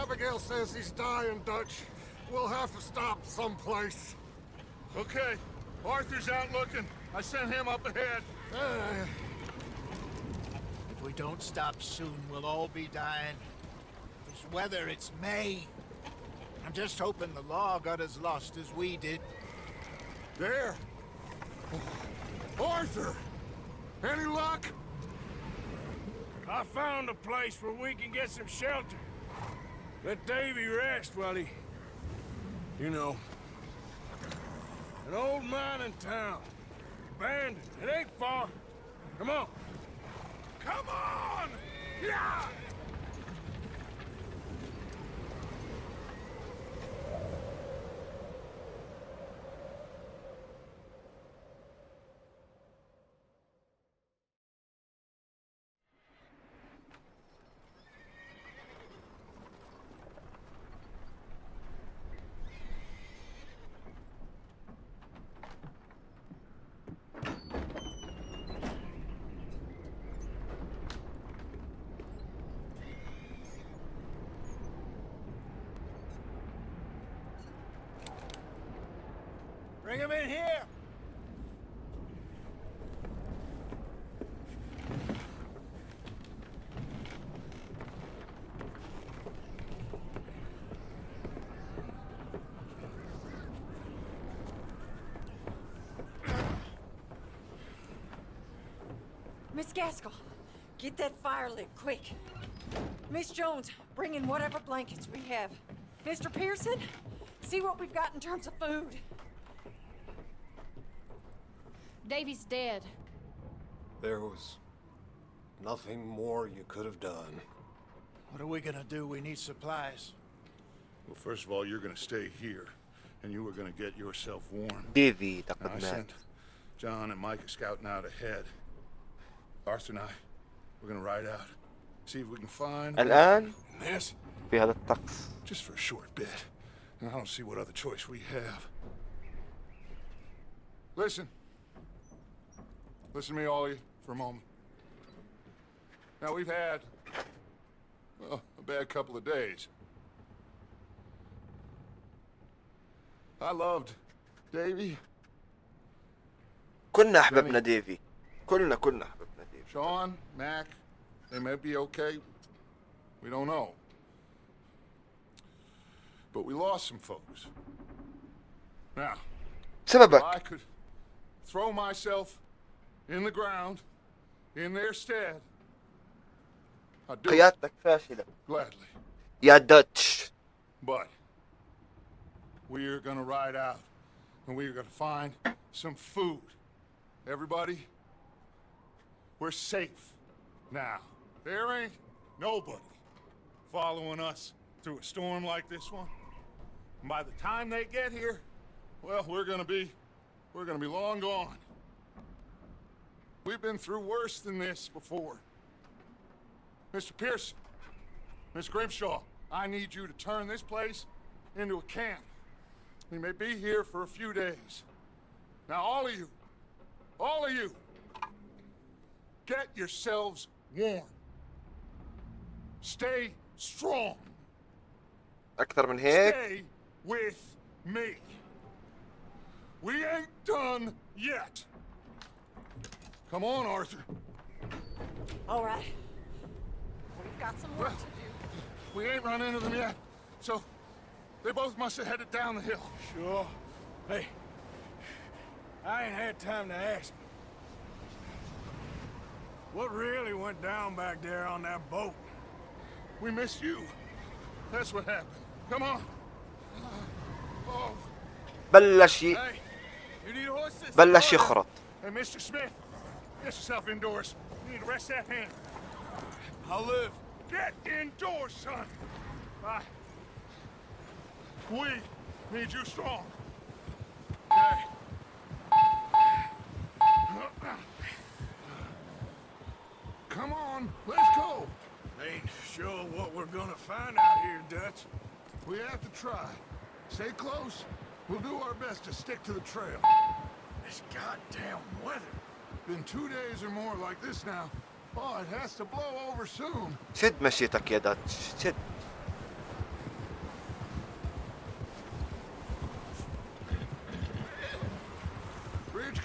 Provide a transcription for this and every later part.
Abigail says he's dying, Dutch. We'll have to stop someplace. Okay. Arthur's out looking. I sent him up ahead. If we don't stop soon, we'll all be dying. This weather, it's May. I'm just hoping the law got as lost as we did. There. Arthur! Any luck? I found a place where we can get some shelter. Let Davy rest while he... You know. An old mining town. Abandoned. It ain't far. Come on. Come on! Yeah! Bring him in here! Miss Gaskell, get that fire lit, quick. Miss Jones, bring in whatever blankets we have. Mr. Pearson, see what we've got in terms of food. Davy's dead. There was nothing more you could have done. What are we gonna do? We need supplies. Well, first of all, you're gonna stay here, and you were gonna get yourself warm. ديفي Now, لقد I مات. sent John and Mike scouting out ahead. Arthur and I, we're gonna ride out, see if we can find... الآن This, في هذا الطقس. just for a short bit. And I don't see what other choice we have. Listen. Listen to me, all of you, for a moment. Now, we've had, well, a bad couple of days. I loved Davy. كلنا أحببنا ديفي. كلنا أحببنا ديفي. Sean, Mac, they may be okay. We don't know. But we lost some folks. Now, if سببك. I could throw myself in the ground, in their stead, I'd do it قيادتك فاشلة. gladly. يا داتش. But we're gonna ride out, and we're gonna find some food. Everybody, we're safe now. There ain't nobody following us through a storm like this one. And by the time they get here, well, we're gonna be long gone. We've been through worse than this before. Mr. Pearson, Miss Grimshaw, I need you to turn this place into a camp. We may be here for a few days. Now, all of you, get yourselves warm. Stay strong. أكثر من هيك. Stay with me. We ain't done yet. Come on, Arthur. All right. We've got some work to do. We ain't run into them yet, so they both must have headed down the hill. Sure. Hey, I ain't had time to ask. What really went down back there on that boat? We missed you. That's what happened. Come on. Oh. بلش Hey, you need horses? بلش يخرط. Hey, Mr. Smith, get yourself indoors. You need to rest that hand. I'll live. Get indoors, son. Bye. We need you strong. Okay. Come on, let's go. Ain't sure what we're gonna find out here, Dutch. We have to try. Stay close. We'll do our best to stick to the trail. This goddamn weather. Been 2 days or more like this now. Oh, it has to blow over soon. سد مشيتك يا داتش. سد.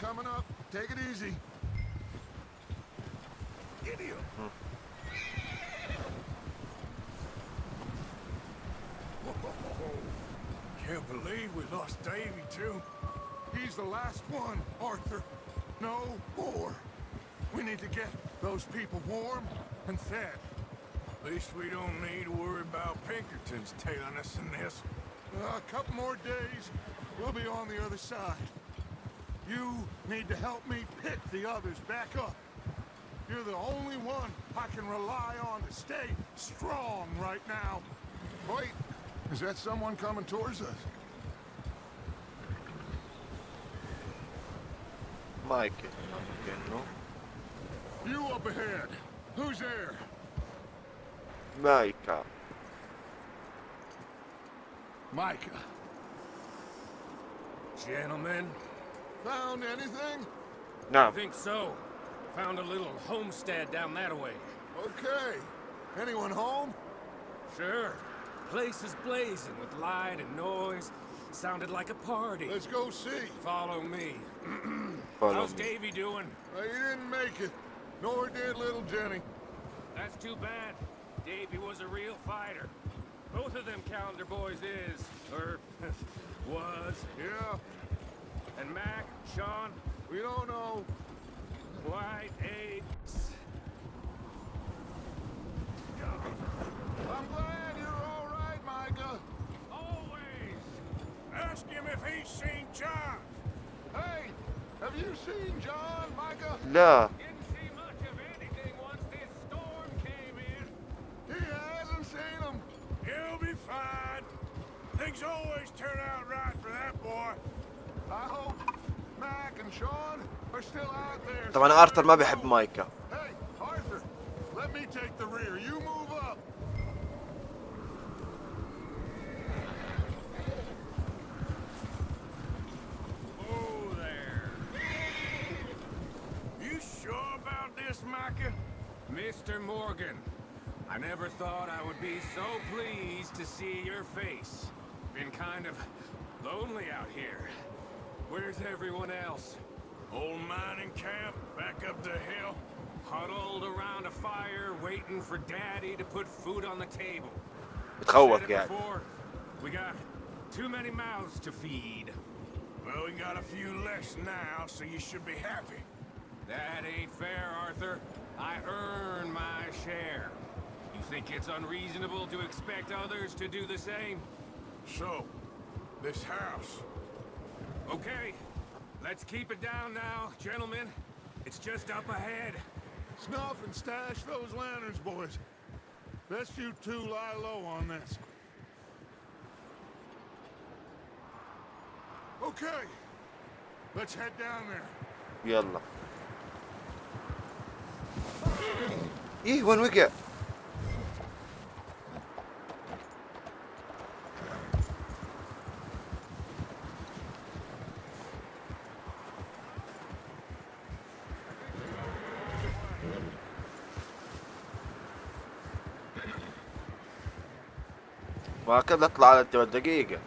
coming up. Take it easy. Idiot. Can't believe we lost Davy, too. He's the last one, Arthur. No more. We need to get those people warm and fed. At least we don't need to worry about Pinkertons tailing us in this. A couple more days, we'll be on the other side. You need to help me pick the others back up. You're the only one I can rely on to stay strong right now. Wait, is that someone coming towards us? Michael. No? You up ahead. Who's there? Micah. Micah. Gentlemen, Found anything? I نعم. think so. Found a little homestead down that way. Okay. Anyone home? Sure. Place is blazing with light and noise. Sounded like a party. Let's go see. Follow me. Follow How's me. Davy doing? He didn't make it. Nor did little Jenny. That's too bad. Davy was a real fighter. Both of them calendar boys is, or was. Yeah, And Mac, Sean, we don't know. White Apes. I'm glad you're all right, Micah. Always. Ask him if he's seen John. Hey, have you seen John, Micah? لا. Didn't see much of anything once this storm came in. He hasn't seen him. He'll be fine. Things always turn out right for that boy. I hope Mac and Sean are still out there. طبعا آرثر ما بيحب مايكا. Hey, Arthur, let me take the rear. You move up. Oh, there. You sure about this, Micah? Mr. Morgan, I never thought I would be so pleased to see your face. Been kind of lonely out here. Where's everyone else? Old mining camp, back up the hill. Huddled around a fire, waiting for Daddy to put food on the table. بتخوف Said it قاعد. before, we got too many mouths to feed. Well, we got a few less now, so you should be happy. That ain't fair, Arthur. I earn my share. You think it's unreasonable to expect others to do the same? So, this house. Okay, let's keep it down now, gentlemen. It's just up ahead. Snuff and stash those lanterns, boys. Best you two lie low on this. Okay, let's head down there. يلا. إيه وين وقع؟ ما كده اطلع على دقيقة.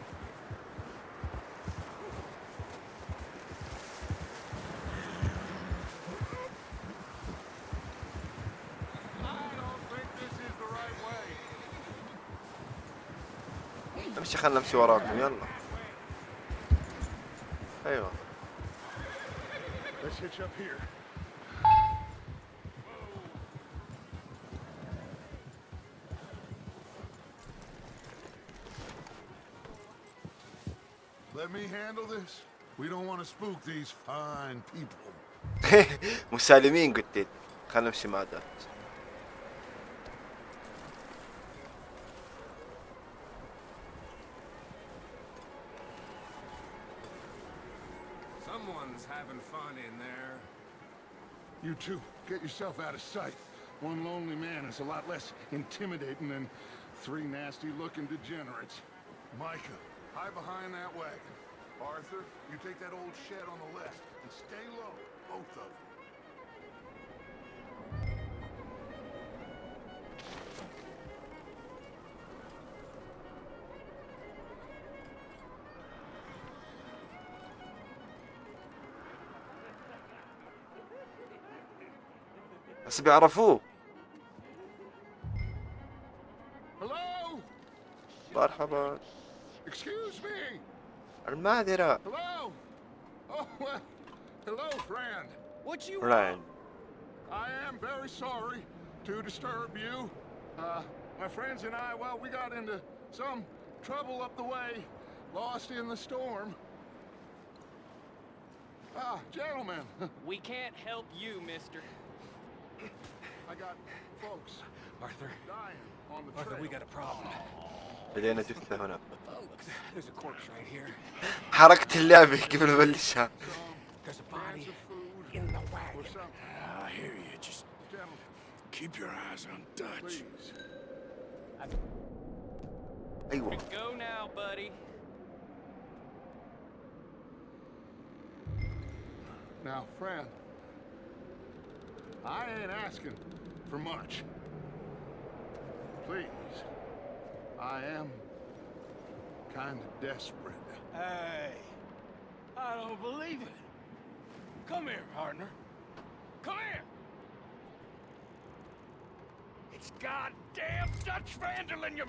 امشي خلنا نمشي وراكم يلا. ايوه. Let's hitch up here. Let me handle this. We don't want to spook these fine people. مسالمين قلت لي. خلنا نمشي مع دات. Someone's having fun in there. You two, get yourself out of sight. One lonely man is a lot less intimidating than three nasty-looking degenerates. Micah, hide behind that wagon. Arthur, you take that old shed on the left and stay low, both of you. بس بيعرفوه. Hello? مرحبا. Excuse me. المعذرة. Hello? Oh, well, hello, friend. What you Ryan. I am very sorry to disturb you. My friends and I, well, we got into some trouble up the way, lost in the storm. Ah, gentlemen. We can't help you, mister. I got folks Arthur, dying on the Arthur, trail. we got a problem. لقينا جثة هنا. There's a corpse right here. حركة اللعبة قبل ما نبلشها. There's a body Cans of food in the or wagon. something. I hear you. Just Gentlemen, keep your eyes on Dutch. please. أيوة. Go now, buddy. Now, friend, I ain't asking for much. Please, I am kind of desperate. Hey, I don't believe it. Come here, partner. Come here. It's goddamn Dutch vandal in your...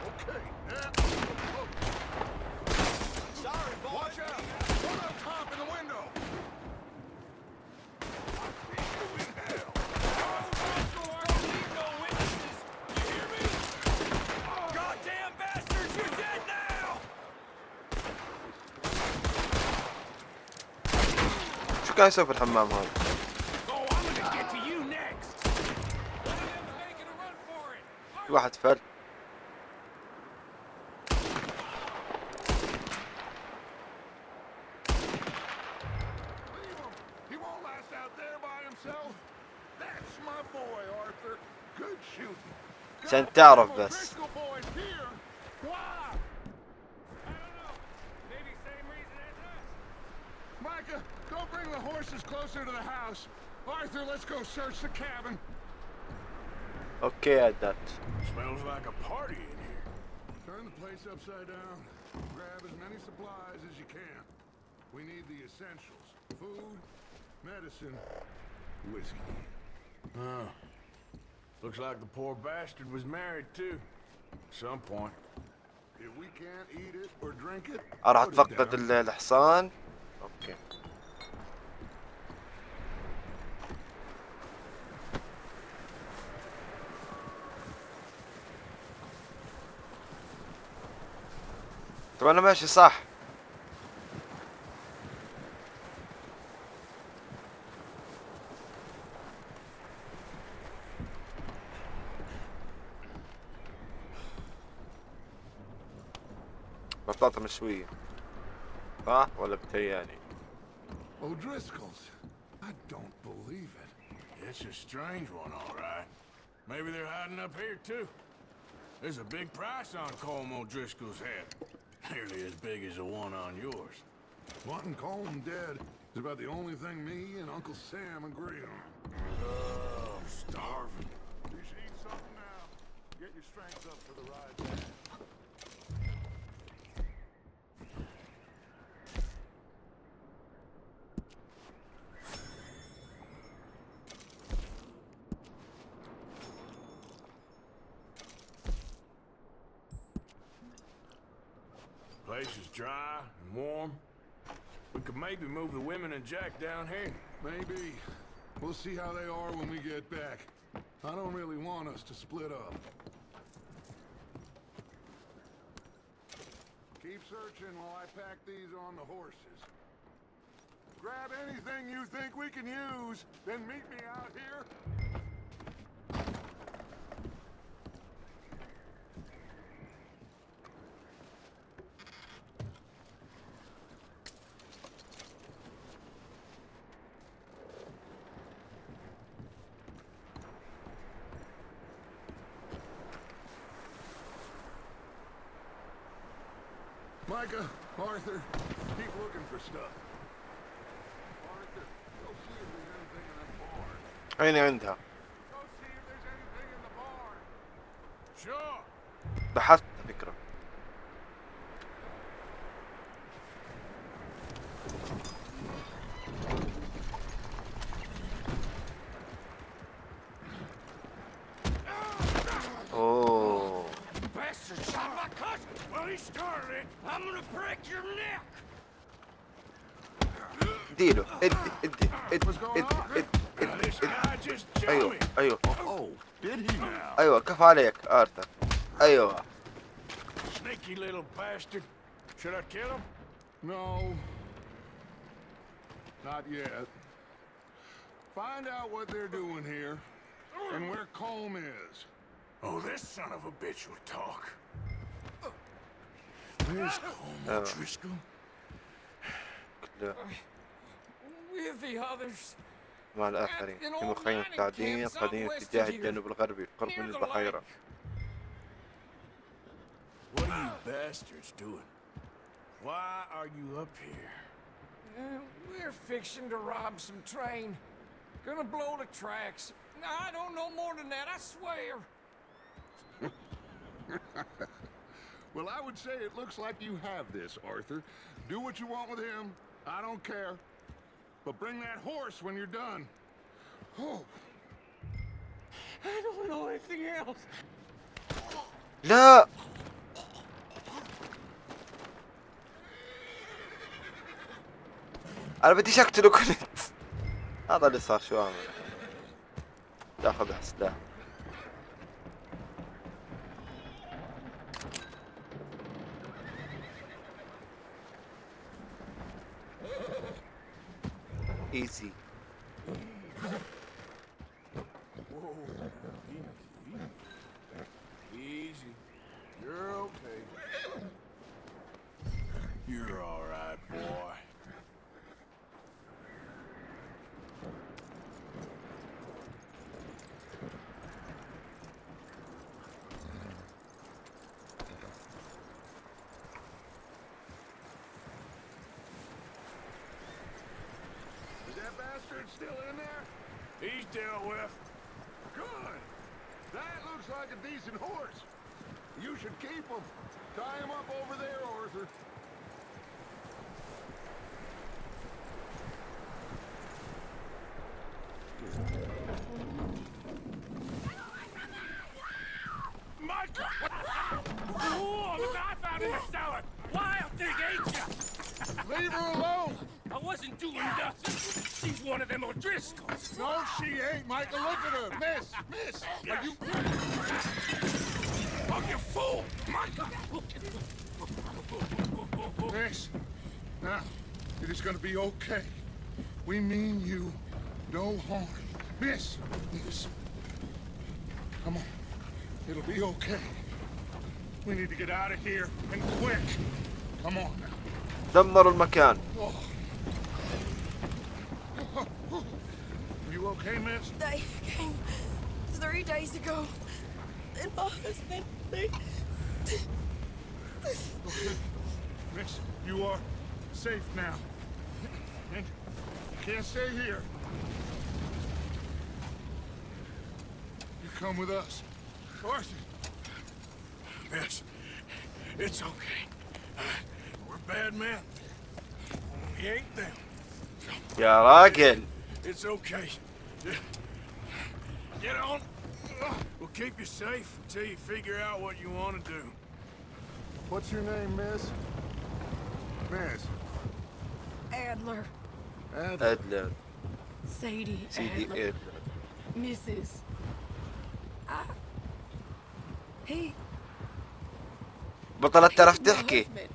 Okay, sorry, boys. Watch out! One up top in the window. I'll see you in hell. Leave no witnesses. You hear me? Goddamn bastards, you're dead now! شو كان يسوي في الحمام هذا؟ Oh, I'm gonna get to you next. One of them's making a run for it. في واحد فل. Leave him. He won't last out there by himself. That's my boy, Arthur. Good shooting. عشان تعرف Goddamn بس. Driscoll boys here. Why? I don't know. Maybe same reason as us. Micah, go bring the horses closer to the house. Arthur, let's go search the cabin. أوكي يا دات. Smells like a party in here. Turn the place upside down. Grab as many supplies as you can. We need the essentials. Food, medicine, whiskey. Oh. Looks like the poor bastard was married too. At some point. If we can't eat it or drink it, راح put it تفقد down. الحصان. أوكي. طب أنا ماشي صح. بطاطا مشوية. صح ولا بتهيألي؟ O'Driscoll's. I don't believe it. It's a strange one, all right. Maybe they're hiding up here too. There's a big price on Colm O'Driscoll's head. Nearly as big as the one on yours. Wanting Colm dead is about the only thing me and Uncle Sam agree on. Oh, I'm starving. You should eat something now. Get your strength up for the ride back. Place is dry and warm. We could maybe move the women and Jack down here. Maybe. We'll see how they are when we get back. I don't really want us to split up. Keep searching while I pack these on the horses. Grab anything you think we can use, then meet me out here. Micah, Arthur, keep looking for stuff. Arthur, go see if there's anything in that barn. عيني عندها. Go see if there's anything in the barn. Sure. بحثت فكرة. Well, he started it. I'm gonna break your neck. اديله ادي ادي ادي What's going ادي on? ادي This guy just jumped ايوه me. ايوه Oh, did he now? ايوه كفى عليك آرثر. ايوه Sneaky little bastard. Should I kill him? No. Not yet. Find out what they're doing here and where Colm is. Oh, this son of a bitch will talk. Where's Colm O'Driscoll? With the others. مع الآخرين في مخيم تعدين قديم اتجاه الجنوب الغربي قرب من البحيرة. What are you bastards doing? Why are you up here? We're fixing to rob some train. Gonna blow the tracks. I don't know more than that, I swear. Well, I would say it looks like you have this, Arthur. Do what you want with him. I don't care. But bring that horse when you're done. Oh. I don't know anything else. لا انا بديش اقتله كنت. هذا اللي صار. شو اعمل؟ تاخذ سلاح. ايزي. Easy. You're okay. You're all right, boy. Is that bastard still in there? He's dealt with. Good. That looks like a decent horse. You should keep him. Tie him up over there, Arthur. Michael! Oh, look, I found in the cellar. Wild thing, ain't ya? Leave her alone. I wasn't doing nothing. She's one of them O'Driscolls. No, she ain't, Michael. Look at her. Miss. Are you... Oh, you fool! Michael! Miss. Now, it is going to be okay. We mean you no harm. Miss. Come on. It'll be okay. We need to get out of here, and quick. Come on now. دمروا المكان. You okay, miss? They came 3 days ago. And my husband, they... Okay. Miss, you are safe now. And you can't stay here. You come with us. Arthur. Miss, it's okay. We're bad men. We ain't them. يا راجل. It's okay. Get on. We'll keep you safe until you figure out what you want to do. What's your name, miss? Miss. Adler. أدلر. Sadie سيدي Adler. أدلر. Mrs. He... بطلت تعرف my تحكي. husband.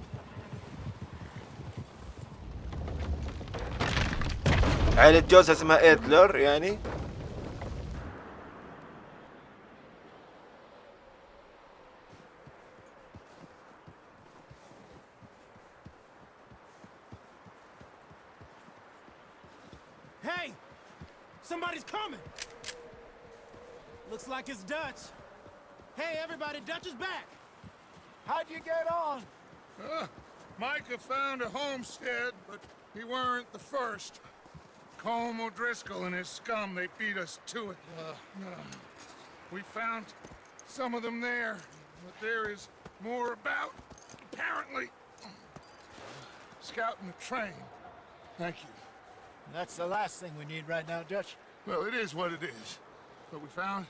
عائلة جوزها اسمها أدلر يعني. Hey! Somebody's coming! Looks like it's Dutch. Hey, everybody, Dutch is back! How'd you get on? Micah found a homestead, but he weren't the first. Colm O'Driscoll and his scum, they beat us to it. We found some of them there, but there is more about, apparently. Scouting the train. Thank you. That's the last thing we need right now, Dutch. Well, it is what it is. But we found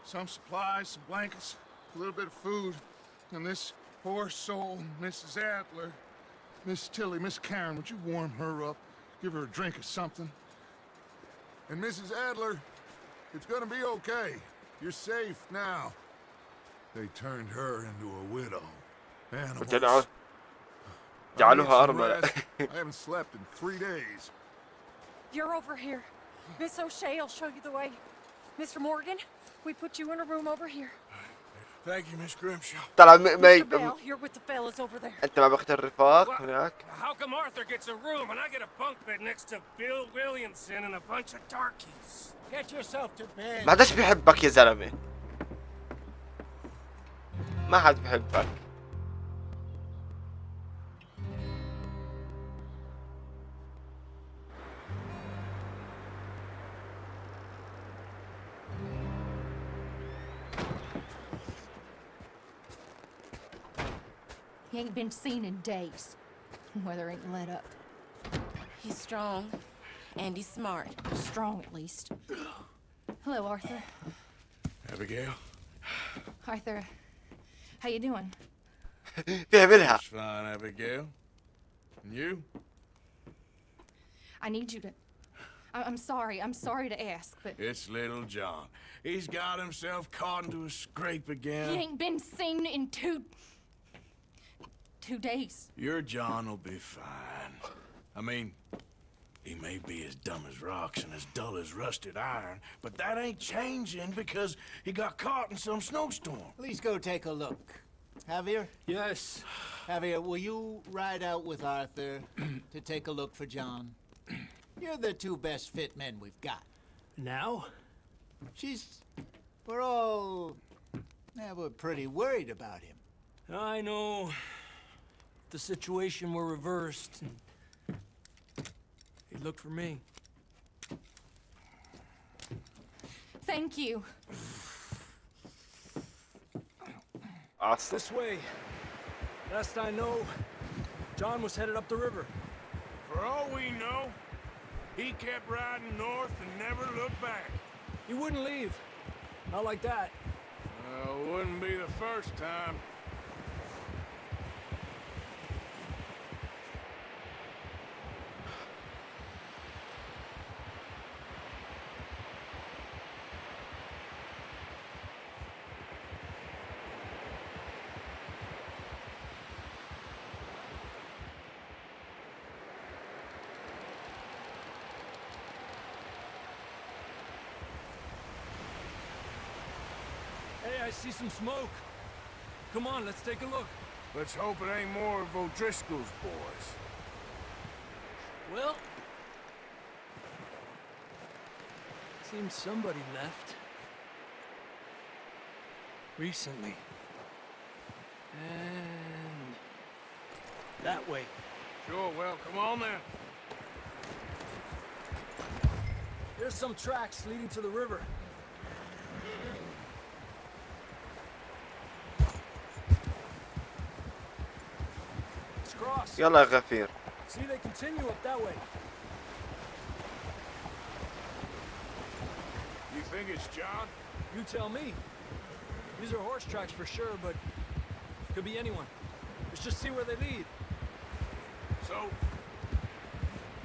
some supplies, some blankets, a little bit of food, and this Poor soul, Mrs. Adler. Miss Tilly, Miss Karen, would you warm her up? Give her a drink or something? And Mrs. Adler, it's gonna be okay. You're safe now. They turned her into a widow. Animals. جعلوها أرملة. I haven't slept in 3 days. You're over here. Miss O'Shea will show you the way. Mr. Morgan, we put you in a room over here. Thank you, Miss Grimshaw. طلع Mr. Bell, you're with the fellas over there. أنت مع بقية الرفاق هناك. How come Arthur gets a room and I get a bunk bed next to Bill Williamson and a bunch of darkies? Get yourself to bed. ما حدش بيحبك يا زلمة. ما حد بيحبك. He ain't been seen in days. Weather ain't let up. He's strong, and he's smart. Strong, at least. Hello, Arthur. Abigail? Arthur, how you doing? بيعملها. Fine, Abigail. And you? I need you to... I'm sorry to ask, but... It's little John. He's got himself caught into a scrape again. He ain't been seen in 2 days. Your John will be fine. I mean, he may be as dumb as rocks and as dull as rusted iron, but that ain't changing because he got caught in some snowstorm. Please go take a look. Javier? Yes. Javier, will you ride out with Arthur to take a look for John? You're the 2 best fit men we've got. Now? We're pretty worried about him. I know. The situation were reversed. He'd look for me. Thank you. Awesome. This way. Last I know, John was headed up the river. For all we know, he kept riding north and never looked back. He wouldn't leave. Not like that. Wouldn't be the first time. Hey, I see some smoke. Come on, let's take a look. Let's hope it ain't more of O'Driscoll's boys. Well, seems somebody left. Recently. And that way. Sure, well, come on then. There's some tracks leading to the river. Let's cross. يلا يا غفير. See, they continue up that way. You think it's John? You tell me. These are horse tracks for sure, but could be anyone. Let's just see where they lead. So,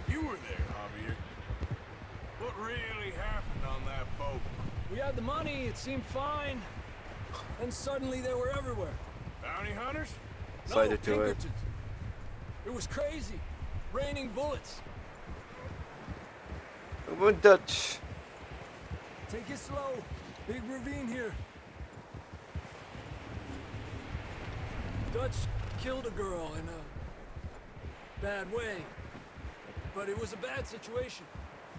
you were there, Javier. What really happened on that boat? We had the money, it seemed fine. And suddenly they were everywhere. Bounty hunters? No, Sorry to do it. Pinkertons. It was crazy. Raining bullets. Dutch. Take it slow. Big ravine here. Dutch killed a girl in a bad way. But it was a bad situation.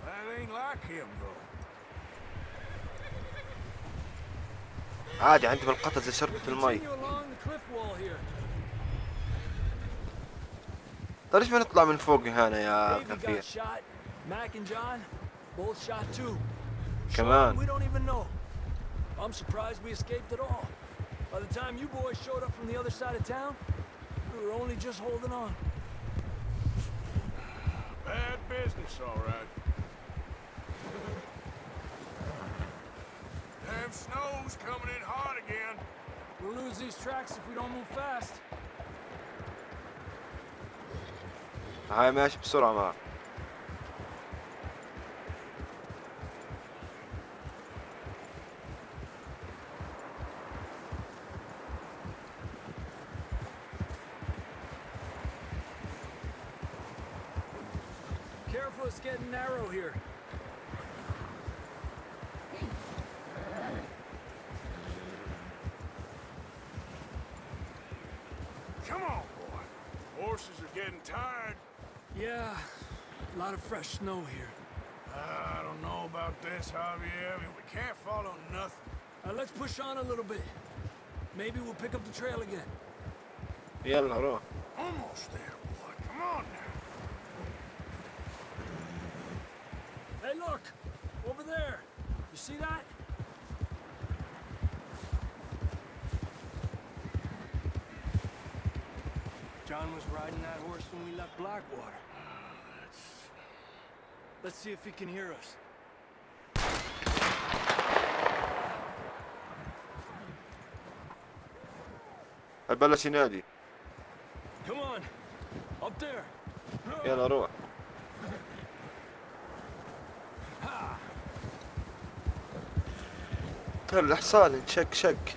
That ain't like him, though. عادي عندي بالقطة زي شربة المي. Continue along the cliff wall here. طيب ليش ما نطلع من فوق هنا يا Davey غفير؟ got shot. Mac and John, both shot too. كمان. We don't even know. I'm surprised we escaped at all. By the time you boys showed up from the other side of town, we were only just holding on. Bad business, all right. Damn snow's coming in hard again. We'll lose these tracks if we don't move fast. هاي ماشي بسرعة معه. Careful, it's getting narrow here. Come on, boy. Horses are getting tired. Yeah, a lot of fresh snow here. I don't know about this, Javier. I mean, we can't follow nothing. Let's push on a little bit. Maybe we'll pick up the trail again. يلا روح. Almost there, boy. Come on now. Hey, look! Over there! You see that? John was riding that horse when we left Blackwater. Let's see if he can hear us. بلش ينادي. Come on! Up there! يلا روح. طيب الحصان شك شك.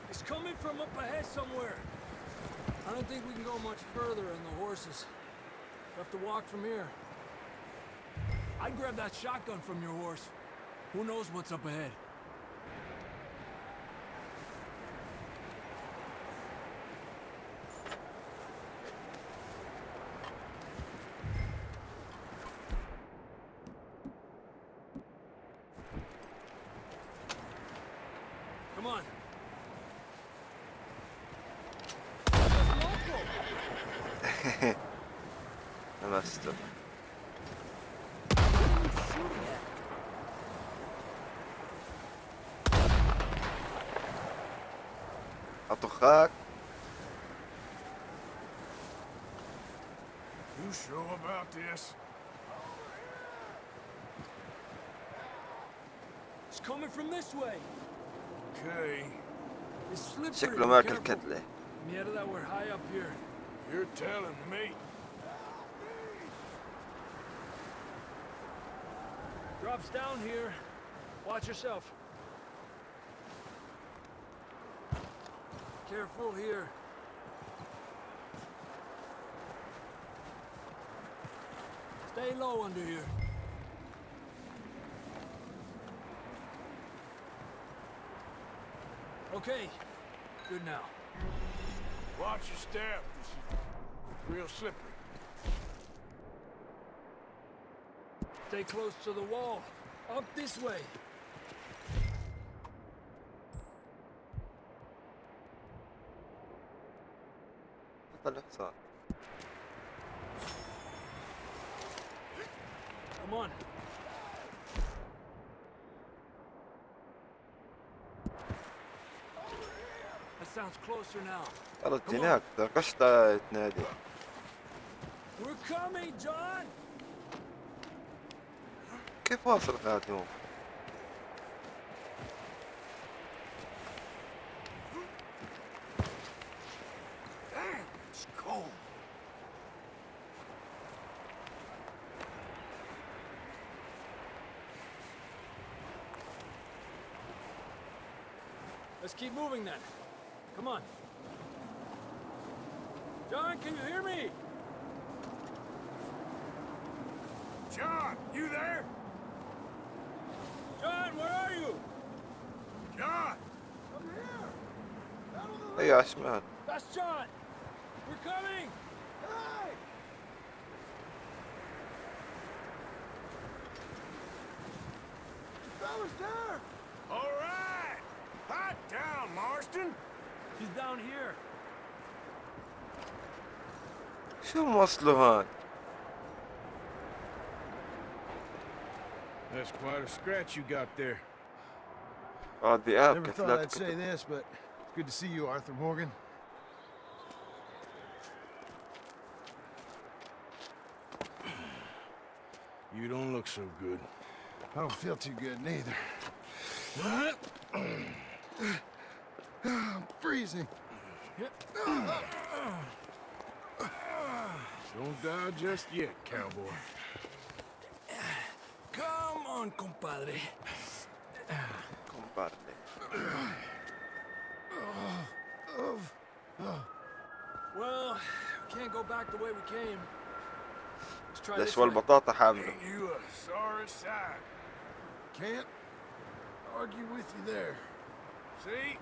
It's coming from up ahead somewhere. I don't think we can go much further on the horses. We'll have to walk from here. I'd grab that shotgun from your horse. Who knows what's up ahead? Come on. لمسته. أطخاك. You sure about this? It's coming from this way. Okay. It's slippery. شكله Be ماكل careful. كتلة. Mierda, that we're high up here. You're telling me. Drops down here. Watch yourself. Careful here. Stay low under here. Okay. Good now. Watch your step. This is real slippery. Stay close to the wall. Up this way. الحصان. Come on. That sounds closer now. خلص هناك قشطة تنادي. We're coming, John! كيف واصل خاتم؟ Damn, it's cold. Let's keep moving then. Come on. John, can you hear me? John, you there? John, where are you? John! I'm here. أي عشمان. That's John. We're coming. Hey! The fella's there. All right. Hot down, Marston. He's down here. شو موصله هون؟ That's quite a scratch you got there. الذئاب Never thought I'd say this, but it's good to see you, Arthur Morgan. You don't look so good. I don't feel too good neither. I'm freezing. Don't die just yet, cowboy. Come on, compadre. Compadre. Well, we can't go back the way we came. Let's try this ليش way. والبطاطا حاملة؟ Ain't you a sorry sight? Can't argue with you there. See?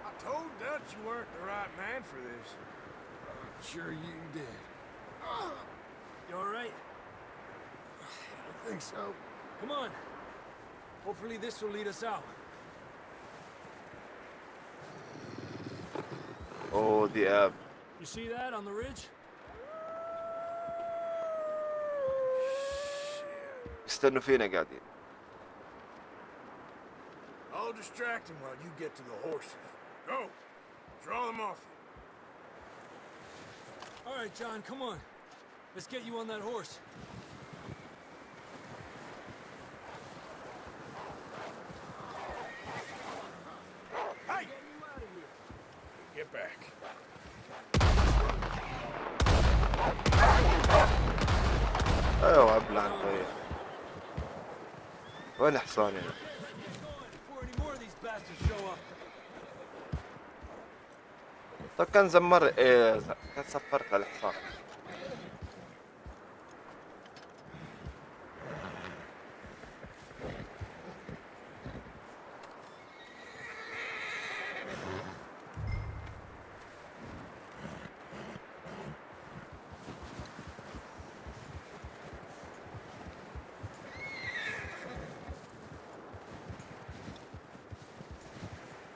I told Dutch you weren't the right man for this. I'm sure you did. You all right? I think so. Come on. Hopefully this will lead us out. اوه ذئاب. You see that on the ridge? استنوا فينا قاعدين. I'll distract him while you get to the horses. Go! Draw them off. All right, John, come on. Let's get you on that horse. Hey! Get back. ايوه ابلع طيب. وين حصاني؟ Before any more of these bastards show up. طب كان زمر كان سفرت الحصان.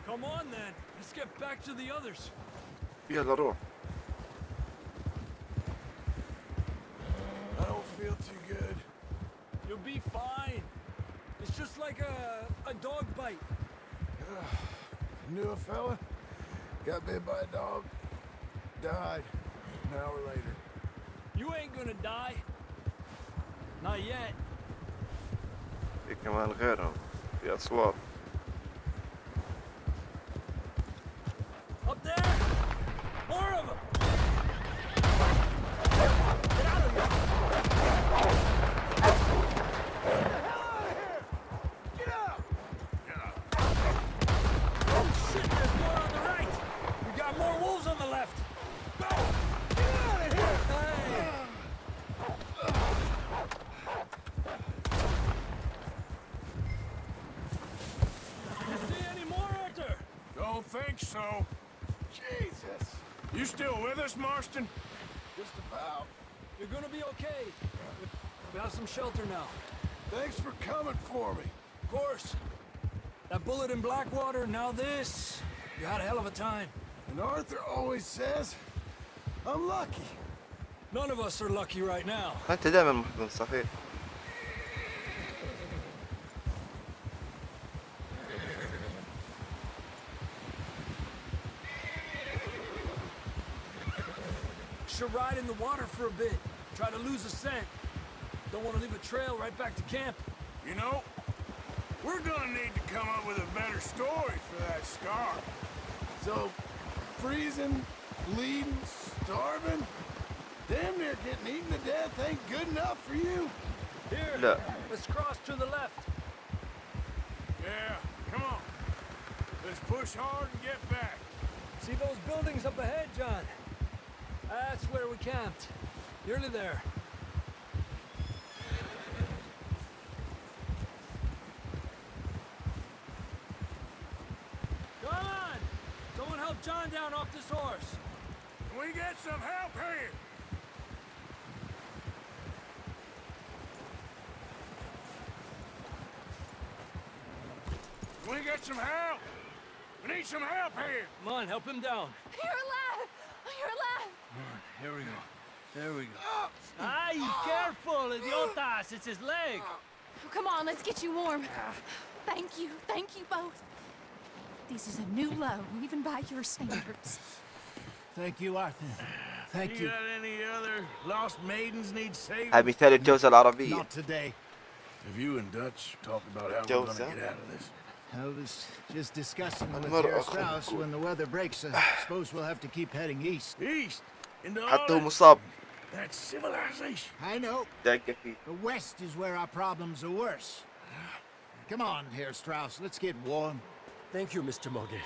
Come on, then. Let's get back to the others. يلا روح. I don't feel too good. You'll be fine. It's just like a dog bite. Knew a fella, got bit by a dog, died an hour later. You ain't gonna die. Not yet. في كمان غيرهم. في أصوات. Up there! More of them! Get out of here! Get out! Oh shit, there's more on the right! We got more wolves on the left! Go! Get out of here! Hey! You see any more, Arthur? Don't think so. Jesus! You still with us, Marston? Just about. You're gonna be okay. We have some shelter now. Thanks for coming for me. Of course. That bullet in Blackwater, now this. You had a hell of a time. And Arthur always says, I'm lucky. None of us are lucky right now. أنت دائما محزن صحيح. Should ride in the water for a bit. Try to lose a scent. Don't want to leave a trail right back to camp. You know, we're gonna need to come up with a better story for that scar. So, freezing, bleeding, starving, damn near getting eaten to death ain't good enough for you. Here, لا. let's cross to the left. Yeah, come on. Let's push hard and get back. See those buildings up ahead, John? That's where we camped. Nearly there. Come on! Someone help John down off this horse. Can we get some help here? Can we get some help? We need some help here. Come on, help him down. You're alive! You're alive! Here we go. There we go. Ay, careful, idiotas! It's his leg. Oh, come on, let's get you warm. Thank you both. This is a new low, even by your standards. Thank you, Arthur. Thank you. You got any other lost maidens need saving? هاي مثال الجوزة العربية. Not today. Have you and Dutch talked about how we're gonna get out of this? I was just discussing with المرأة Herr Strauss خلق. when the weather breaks. I suppose we'll have to keep heading east. East? Into all حتى هو that? مصاب. That's civilization. I know. دقة فيه. The west is where our problems are worse. Come on, Herr Strauss, let's get warm. Thank you, Mr. Morgan.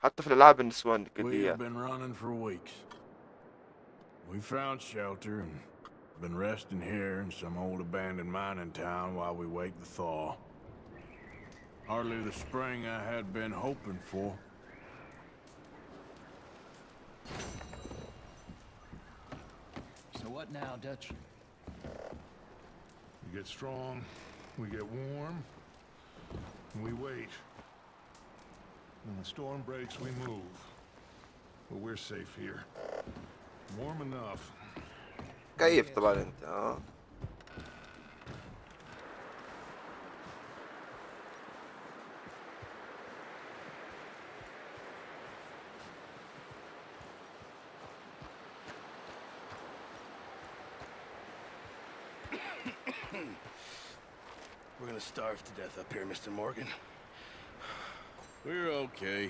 حتى في الألعاب النسوان We've كلية. been running for weeks. We found shelter and been resting here in some old abandoned mining town while we wait the thaw. Hardly the spring I had been hoping for. So what now, Dutch? We get strong, we get warm, and we wait. When the storm breaks, we move. But we're safe here. Warm enough. كيف طبعا انت اه. We're gonna starve to death up here, Mr. Morgan. We're okay.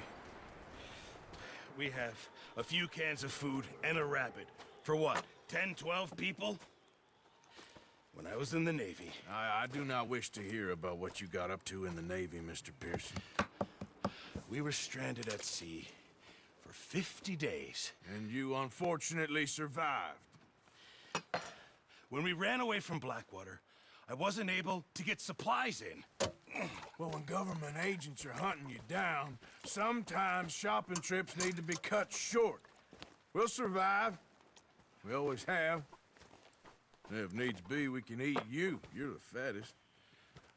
We have a few cans of food and a rabbit. For what, 10, 12 people? When I was in the Navy... I do not wish to hear about what you got up to in the Navy, Mr. Pearson. We were stranded at sea for 50 days. And you unfortunately survived. When we ran away from Blackwater, I wasn't able to get supplies in. Well, when government agents are hunting you down, sometimes shopping trips need to be cut short. We'll survive. We always have. If needs be, we can eat you. You're the fattest.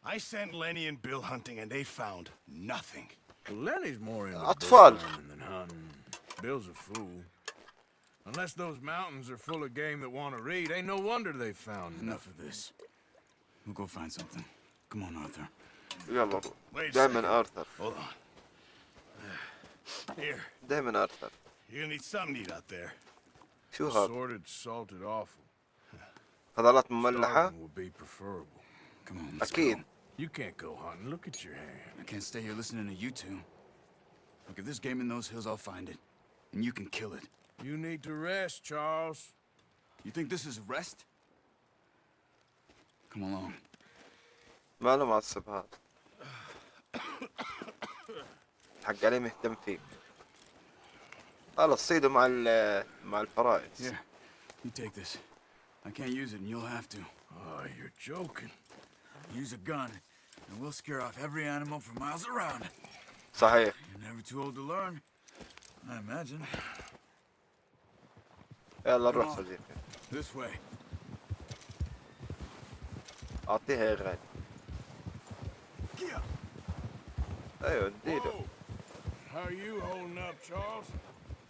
I sent Lenny and Bill hunting, and they found nothing. Well, Lenny's more into أطفال. bush farming than hunting. Bill's a fool. Unless those mountains are full of game that want to read, ain't no wonder they found Enough of this. We'll go find something. Come on, Arthur. يلا Wait a دائما second. آرثر. Hold on. Here, دائما آرثر. you're gonna need something to eat out there. شو هذا؟ Assorted salted offal. فضلات مملحة؟ Starving would be preferable. Come on, let's أكيد. go. You can't go hunting. Look at your hand. I can't stay here listening to you two. Look, if there's game in those hills, I'll find it. And you can kill it. You need to rest, Charles. You think this is rest? Come along. ما له معصب هذا. حق عليه مهتم فيك. خلاص صيدوا مع الفرائس. Here, you take this. I can't use it, and you'll have to. Oh, you're joking. Use a gun, and we'll scare off every animal for miles around. صحيح. You're never too old to learn, I imagine. يلا نروح صديقي. This way. أعطيها يا غالي. أيوة اديله. Whoa. How are you holding up, Charles?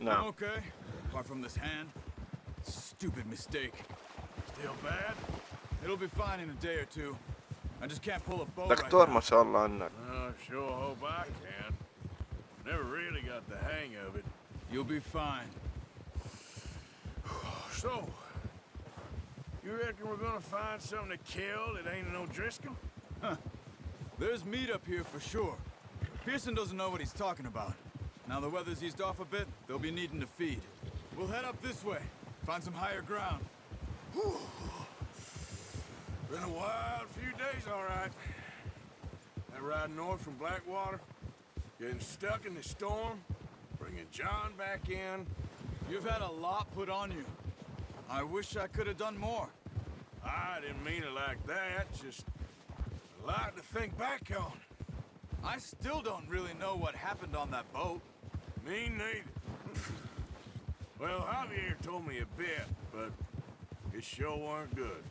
نعم. Okay. Apart from this hand. Stupid mistake. Still bad? It'll be fine in a day or two. I just can't pull a bow right دكتور now. ما شاء الله عنك. Sure hope I can. Never really got the hang of it. You'll be fine. So, you reckon we're gonna find something to kill that ain't no Driscoll? Huh. There's meat up here for sure. Pearson doesn't know what he's talking about. Now the weather's eased off a bit, they'll be needing to feed. We'll head up this way, find some higher ground. Been a wild few days, all right. That ride north from Blackwater, getting stuck in the storm, bringing John back in. You've had a lot put on you. I wish I could have done more. I didn't mean it like that, just a lot to think back on. I still don't really know what happened on that boat. Me neither. Well, Javier told me a bit, but it sure weren't good.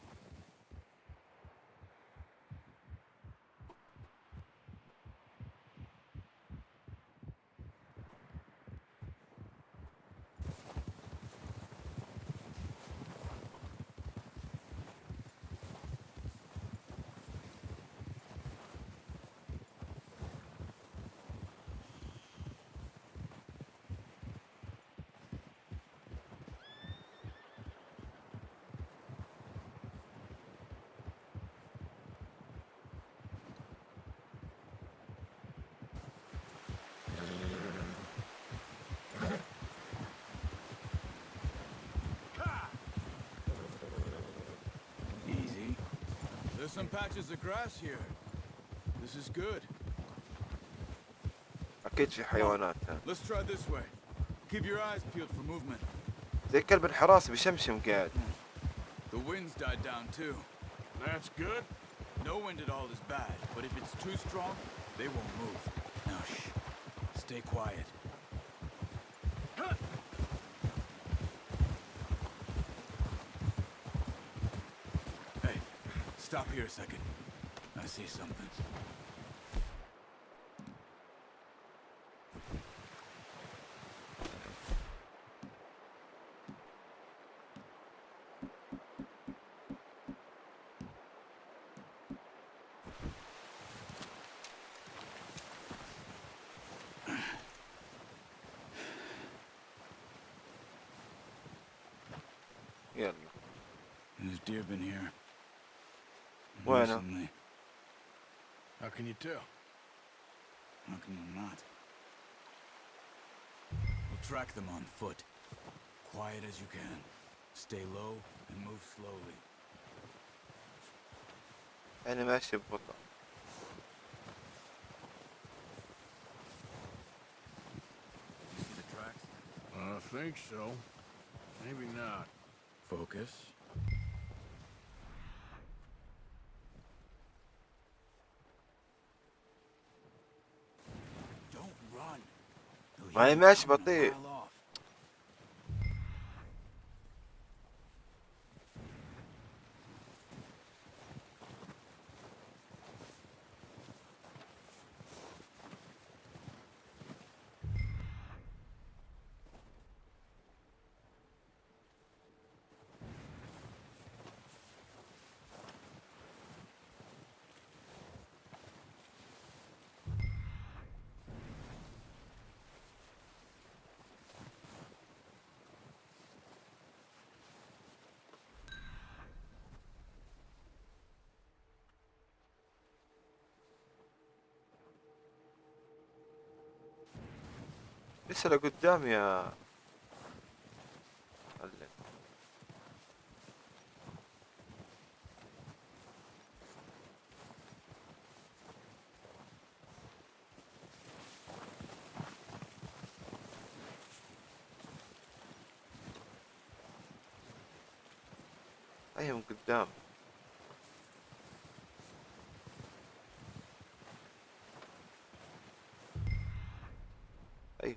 There's some patches of grass here. This is good. أكيد في حيوانات. Let's try this way. Keep your eyes peeled for movement. زي كلب الحراسة بشمشم قاعد. The wind's died down too. That's good. No wind at all is bad, but if it's too strong, they won't move. Now shh. Stay quiet. Hey, stop here a second. I see something. يلا. Has deer been here? وينه؟ Recently. How can you tell? How can you not? We'll track them on foot. Quiet as you can. Stay low and move slowly. أنا ماشي ببطء. You see the tracks? I think so. Maybe not. Focus. Don't run. ما هي ماشي بطيء. لسه لقدام يا معلم. أيوة من قدام. أيوة.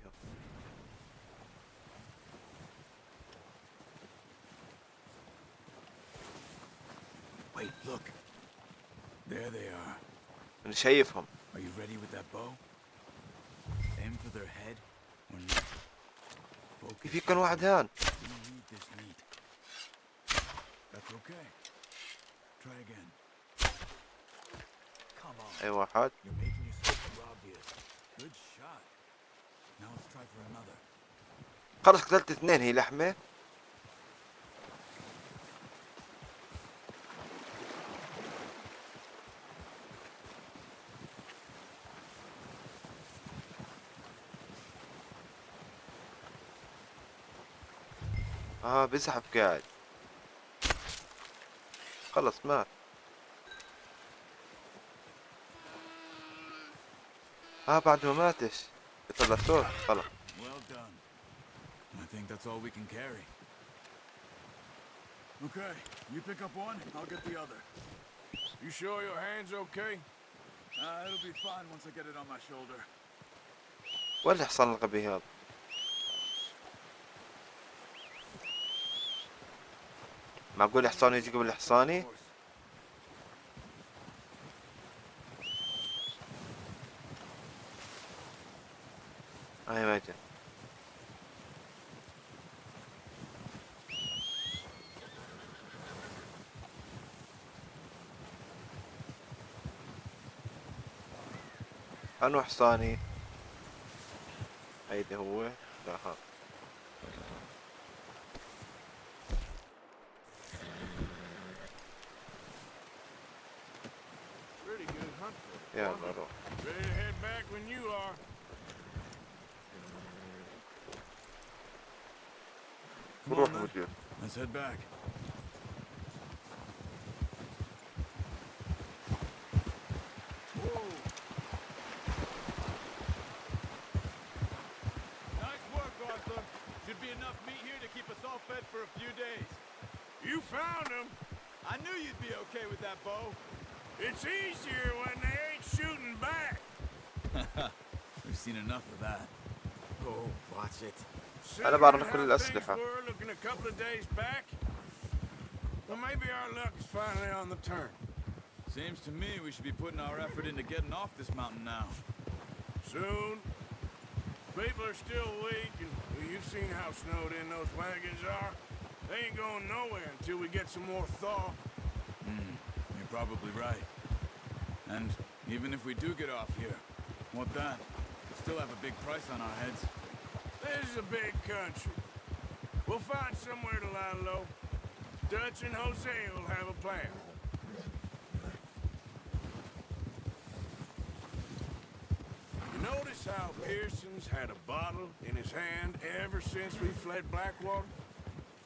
Wait, look. There they are. أنا شايفهم. Are you ready with that bow? Aim for their head or not. Focus. في كان واحد هان. You need this meat. That's okay. Try again. Come on. أي واحد. You're making yourself too obvious. Good shot. Now let's try for another. خلص قتلت اثنين. هي لحمة. بيزحف قاعد. خلص مات. بعد ما ماتش يطلع صوت. خلص. Well done. I think that's all we can carry. Okay, you pick up one, I'll get the other. You sure your hand's okay? It'll be fine once I get it on my shoulder. ولا حصان الغبي هذا. معقول حصان يجي قبل حصاني؟ هاي ما جا. أنو حصاني؟ هيدا هو؟ لا ها. يلا روح. Ready to head back when you are. روح وجود. Let's head back. You found them. I knew you'd be okay with that bow. It's easier when they ain't shooting back. We've seen enough of that. Oh, watch it. أنا بعرف كل الأسلحة. We're looking a couple of days back. Well, maybe our luck is finally on the turn. Seems to me we should be putting our effort into getting off this mountain now. Soon. People are still weak, and you've seen how snowed in those wagons are. They ain't going nowhere until we get some more thaw. You're probably right. And even if we do get off here, what then? We still have a big price on our heads. This is a big country. We'll find somewhere to lie low. Dutch and Jose will have a plan. You notice how Pearson's had a bottle in his hand ever since we fled Blackwater?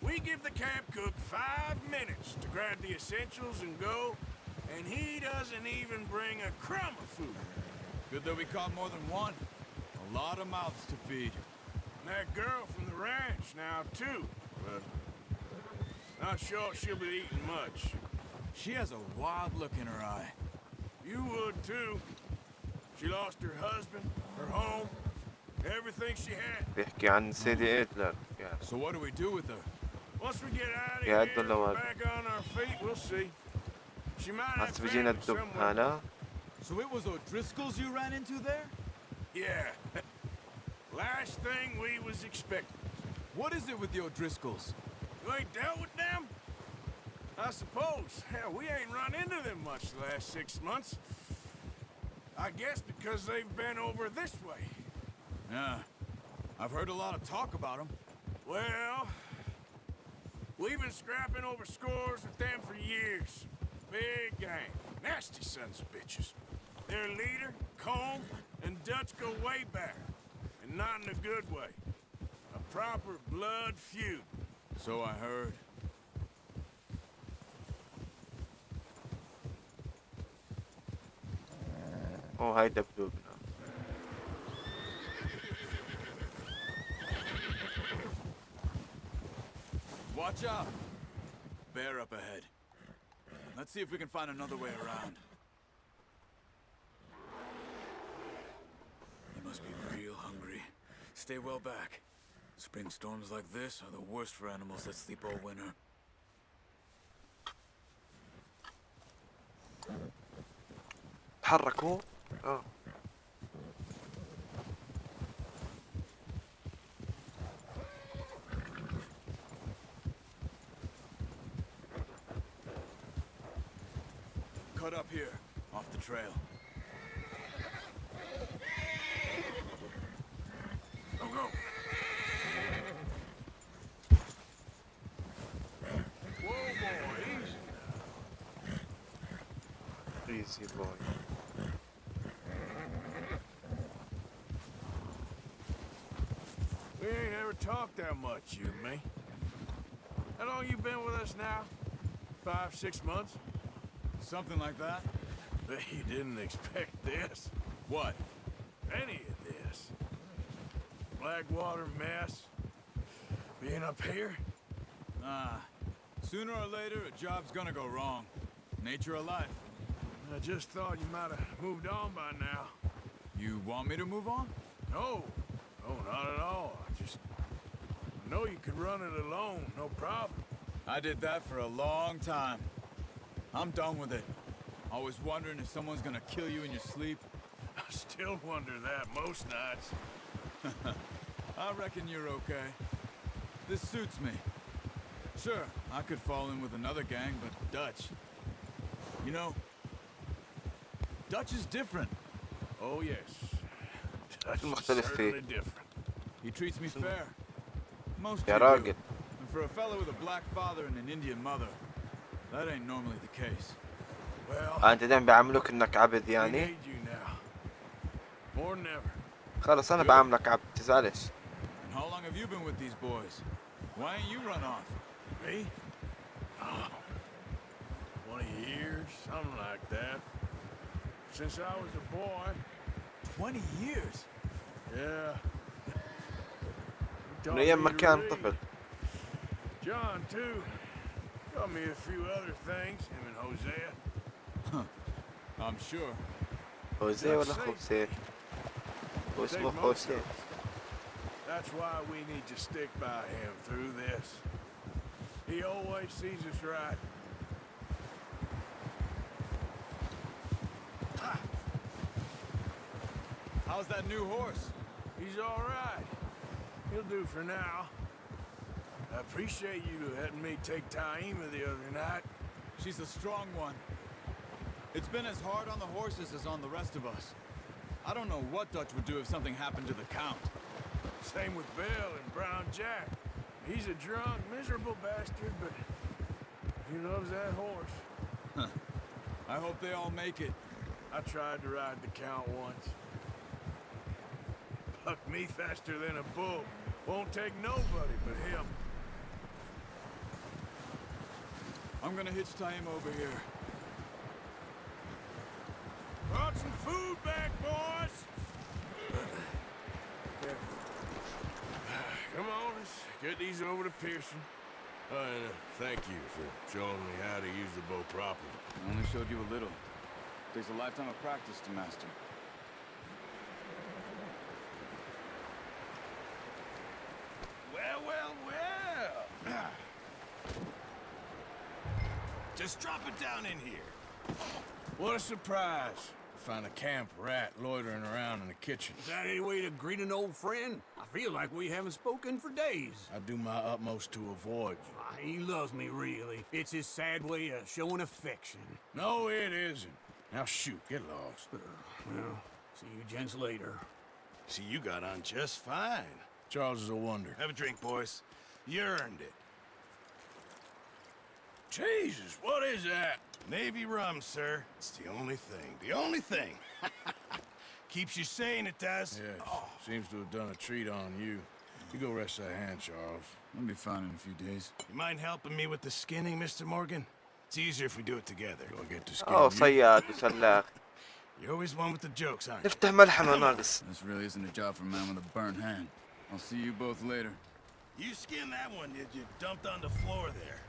We give the camp cook 5 minutes to grab the essentials and go, and he doesn't even bring a crumb of food. Good that we caught more than one. A lot of mouths to feed. And that girl from the ranch now, too, but not sure she'll be eating much. She has a wild look in her eye. You would, too. She lost her husband, her home, everything she had. بيحكي عن سيدي إدلر. So what do we do with her? Once we get out of يا here, الدلوات. back on our feet, we'll see. She might have هسه بيجينا family الدب somewhere. هنا. So it was O'Driscoll's you ran into there? Yeah. Last thing we was expecting. What is it with the O'Driscolls? You ain't dealt with them? I suppose. Hell, we ain't run into them much the last 6 months. I guess because they've been over this way. Yeah. I've heard a lot of talk about them. Well, we've been scrapping over scores with them for years. Big gang. Nasty sons of bitches. Their leader, Combe, and Dutch go way back. And not in a good way. A proper blood feud. So I heard. هاي دبدوبنا. Watch out! Bear up ahead. Let's see if we can find another way around. You must be real hungry. Stay well back. Spring storms like this are the worst for animals that sleep all winter. تحركوا. Cut up here, off the trail. Go, go. Whoa, boy, easy. Easy boy. We ain't ever talked that much, you and me. How long you been with us now? 5, 6 months? Something like that? Bet you didn't expect this. What? Any of this. Blackwater mess. Being up here? Sooner or later, a job's gonna go wrong. Nature of life. I just thought you might have moved on by now. You want me to move on? No. No, not at all. I know you could run it alone, no problem. I did that for a long time. I'm done with it. Always wondering if someone's gonna kill you in your sleep. I still wonder that most nights. I reckon you're okay. This suits me. Sure, I could fall in with another gang, but Dutch... You know, Dutch is different. Oh, yes. Dutch is المختلف فيه. certainly different. He treats me fair. Most يا people do. راجل. And for a fellow with a black father and an Indian mother, that ain't normally the case. Well, أنت دايما بيعاملوك إنك عبد we يعني. need you now. More than ever. خلص أنا بعاملك عبد تزعلش. And how long have you been with these boys? Why ain't you run off? Me? Oh, 20 years, something like that. Since I was a boy. 20 years? Yeah. من أيام ما كان طفل. John, too. Got me a few other things, him and Hosea. I'm sure. خوزيه ولا خوسيه؟ هو اسمه خوسيه. That's why we need to stick by him through this. He always sees us right. How's that new horse? He's all right. He'll do for now. I appreciate you letting me take Taima the other night. She's a strong one. It's been as hard on the horses as on the rest of us. I don't know what Dutch would do if something happened to the Count. Same with Bill and Brown Jack. He's a drunk, miserable bastard, but he loves that horse. Huh. I hope they all make it. I tried to ride the Count once. Bucked me faster than a bull. Won't take nobody but him. I'm gonna hitch Taima over here. Brought some food back, boys! Come on, let's get these over to Pearson. And thank you for showing me how to use the bow properly. I only showed you a little. Takes a lifetime of practice to master. Well, well, well. Just drop it down in here. What a surprise. Find a camp rat loitering around in the kitchen. Is that any way to greet an old friend? I feel like we haven't spoken for days. I do my utmost to avoid you. He loves me, really. It's his sad way of showing affection. No, it isn't. Now shoot, get lost. Well, see you gents later. See, you got on just fine. Charles is a wonder. Have a drink, boys. You earned it. Jesus, what is that? Navy rum, sir. It's the only thing. The only thing. Keeps you sane, it does. Yes, seems to have done a treat on you. You go rest that hand, Charles. I'll be fine in a few days. You mind helping me with the skinning, Mr. Morgan? It's easier if we do it together. Do I get to skin أوه you? صياد وسلاخ. You're always one with the jokes, aren't you? نفتح ملحمة ناقص. This really isn't a job for a man with a burnt hand. I'll see you both later. You skinned that one that you dumped on the floor there.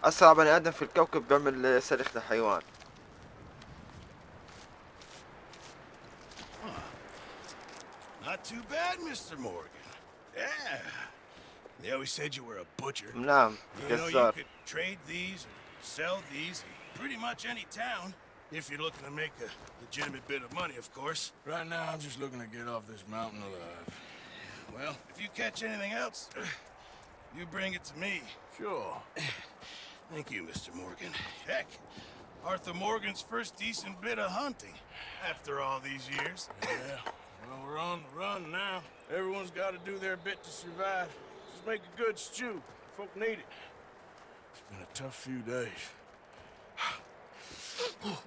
أسرع بني آدم في الكوكب بيعمل صاروخ لحيوان. Not too bad, Mr. Morgan. Yeah. They always said you were a butcher. نعم You know, you جزار. could trade these, or sell these, in pretty much any town, if you're looking to make a legitimate bit of money, of course. Right now, I'm just looking to get off this mountain alive. Well, if you catch anything else, you bring it to me. Sure. Thank you, Mr. Morgan. Heck, Arthur Morgan's first decent bit of hunting, after all these years. Yeah. Well, we're on the run now. Everyone's got to do their bit to survive. Just make a good stew. Folk need it. It's been a tough few days.